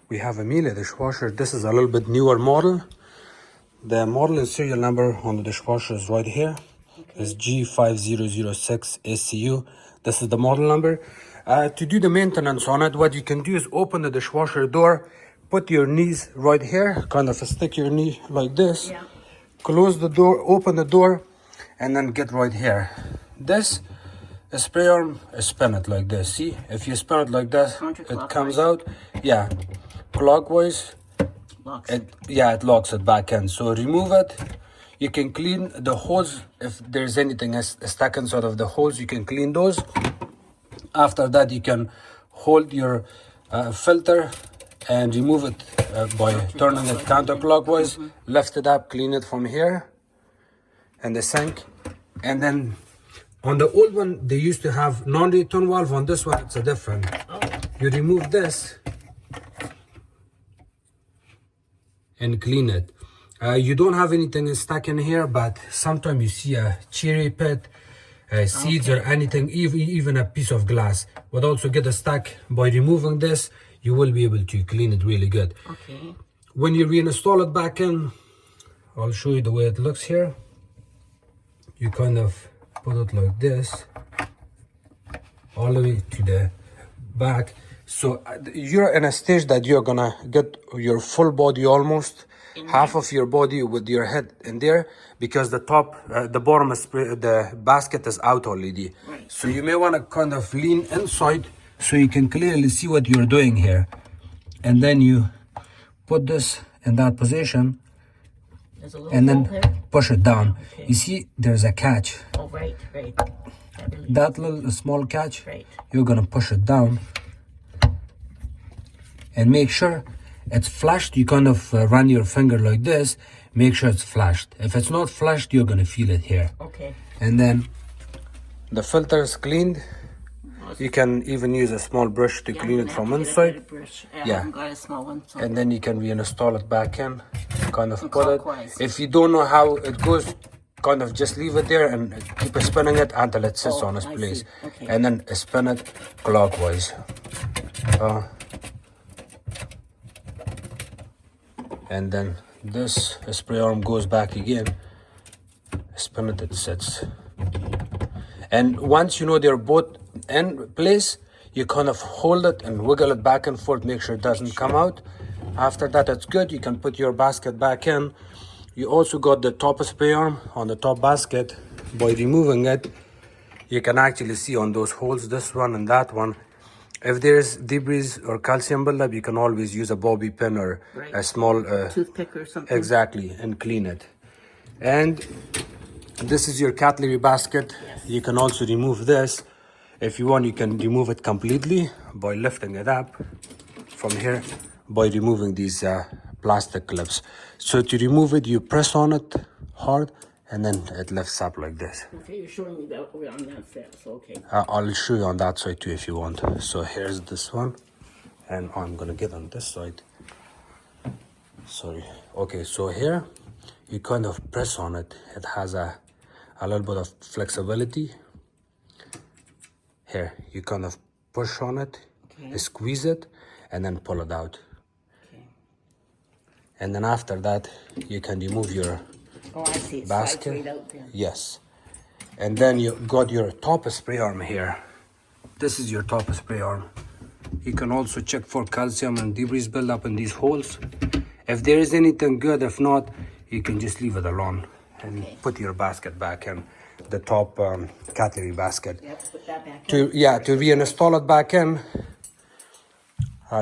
we have a Miele dishwasher. This is a little bit newer model. The model and serial number on the dishwasher is right here. Okay. It's G5006 SCU. This is the model number. To do the maintenance on it, what you can do is open the dishwasher door, put your knees right here, kind of stick your knee like this, Yeah. close the door, open the door, and then get right here. This spray arm, spin it like this. See, if you spin it like this, it comes out. Yeah, clockwise. Locks It locks it back in. So remove it. You can clean the hose. If there's anything stuck inside of the hose, you can clean those. After that, you can hold your filter and remove it by turning it counterclockwise. Lift it up, clean it from here and the sink. And then on the old one, they used to have non-return valve. On this one, it's a different. You remove this and clean it. You don't have anything stuck in here, but sometimes you see a cherry pit, seeds or anything, even a piece of glass would also get stuck. By removing this, you will be able to clean it really good. Okay. When you reinstall it back in, I'll show you the way it looks here. You kind of put it like this, all the way to the back. So you're in a stage that you're gonna get your full body almost, half of your body with your head in there, because the top, the bottom, the basket is out already. Right. So you may want to kind of lean inside so you can clearly see what you're doing here. And then you put this in that position and then push it down. Okay. You see, there's a catch. Oh, right. That little small catch, right. You're gonna push it down and make sure it's flushed. You kind of run your finger like this, make sure it's flushed. If it's not flushed, you're gonna feel it here. Okay. And then the filter is cleaned. You can even use a small brush to clean it from inside. Yeah. I've got a small one, so. And then you can reinstall it back in, kind of put it. If you don't know how it goes, kind of just leave it there and keep spinning it until it sits on its place. Okay. And then spin it clockwise. And then this spray arm goes back again. Spin it, it sits. And once you know they're both in place, you kind of hold it and wiggle it back and forth, make sure it doesn't come out. After that, it's good. You can put your basket back in. You also got the top spray arm on the top basket. By removing it, you can actually see on those holes, this one and that one, if there's debris or calcium buildup, you can always use a bobby pin or a small toothpick or something. Exactly, and clean it. And this is your cutlery basket. Yes. You can also remove this. If you want, you can remove it completely by lifting it up from here, by removing these plastic clips. So to remove it, you press on it hard and then it lifts up like this. Okay, you're showing me that over on that side, so okay. I'll show you on that side too if you want. So here's this one, and I'm gonna get on this side. Sorry. Okay, so here you kind of press on it. It has a little bit of flexibility. Here, you kind of push on it, squeeze it, and then pull it out. Okay. And then after that, you can remove your I see. It basket. slides right out there. Yes. And then you got your top spray arm here. This is your top spray arm. You can also check for calcium and debris buildup in these holes. If there is anything good, if not, you can just leave it alone and put your basket back in the top cutlery basket. You have to put that back to reinstall it back in,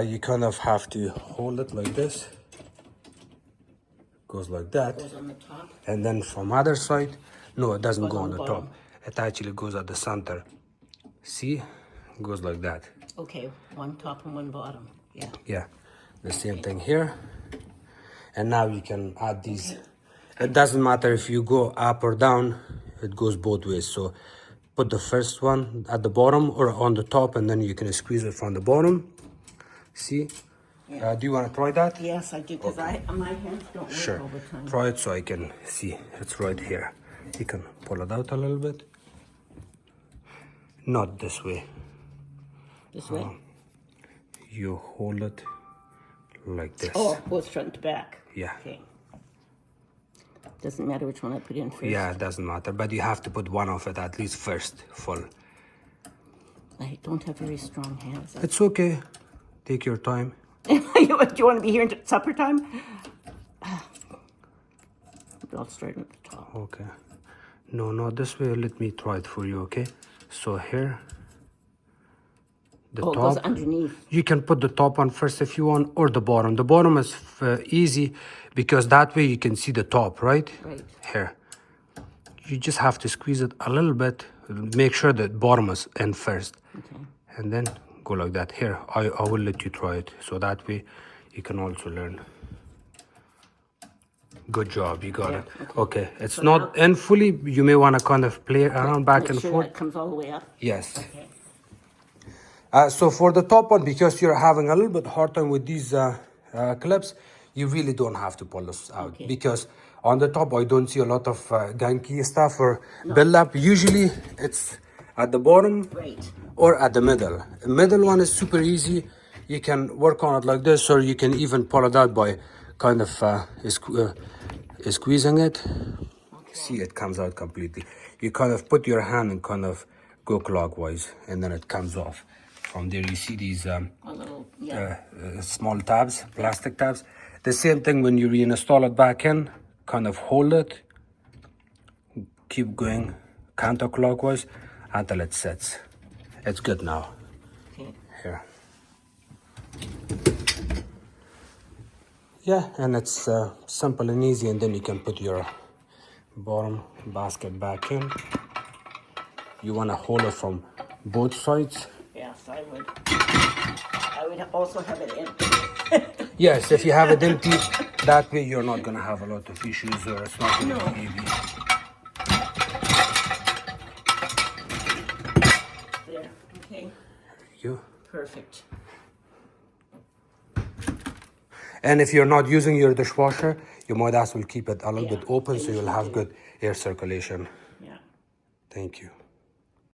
you kind of have to hold it like this. Goes like that. Goes on the top. And then from other side, no, it doesn't go on the top. It actually goes at the center. See, it goes like that. Okay, one top and one bottom. Yeah. Yeah, the same thing here. And now you can add these. It doesn't matter if you go up or down, it goes both ways. So put the first one at the bottom or on the top, and then you can squeeze it from the bottom. See? Yeah. Do you want to try that? Yes, I do, because my hands don't work all the time. Try it so I can see. It's right here. You can pull it out a little bit. Not this way. This way? You hold it like this. Oh, both front to back. Yeah. Okay. Doesn't matter which one I put in first. Yeah, it doesn't matter, but you have to put one of it at least first, full. I don't have very strong hands. It's okay. Take your time. Do you want to be here until supper time? I'll start at the top. Okay. No, not this way. Let me try it for you, okay? So here, the Oh, it top. goes underneath. You can put the top one first if you want, or the bottom. The bottom is easy because that way you can see the top, right? Right. Here. You just have to squeeze it a little bit. Make sure the bottom is in first. Okay. And then go like that. Here, I will let you try it. So that way you can also learn. Good job, you got it. Okay, it's So not in fully. You may want to kind of play around back Make and sure forth. that comes all the way up. Yes. Okay. So for the top one, because you're having a little bit hard time with these clips, you really don't have to pull this out. Okay. Because on the top, I don't see a lot of ganky stuff or build up. Usually it's at the bottom Right. or at the middle. The middle one is super easy. You can work on it like this, or you can even pull it out by kind of squeezing it. Okay. See, it comes out completely. You kind of put your hand and kind of go clockwise, and then it comes off. From there, you see these A little, yeah. small tabs, plastic tabs. The same thing when you reinstall it back in, kind of hold it, keep going counterclockwise until it sets. It's good now. Okay. Here. Yeah, and it's simple and easy, and then you can put your bottom basket back in. You want to hold it from both sides. Yes, I would. I would also have it empty. Yes, if you have it empty, that way you're not going to have a lot of issues, or it's not going to be heavy. There. Okay. You. Perfect. And if you're not using your dishwasher, you might as well keep it a little bit open so you'll have good air circulation. Yeah. Thank you.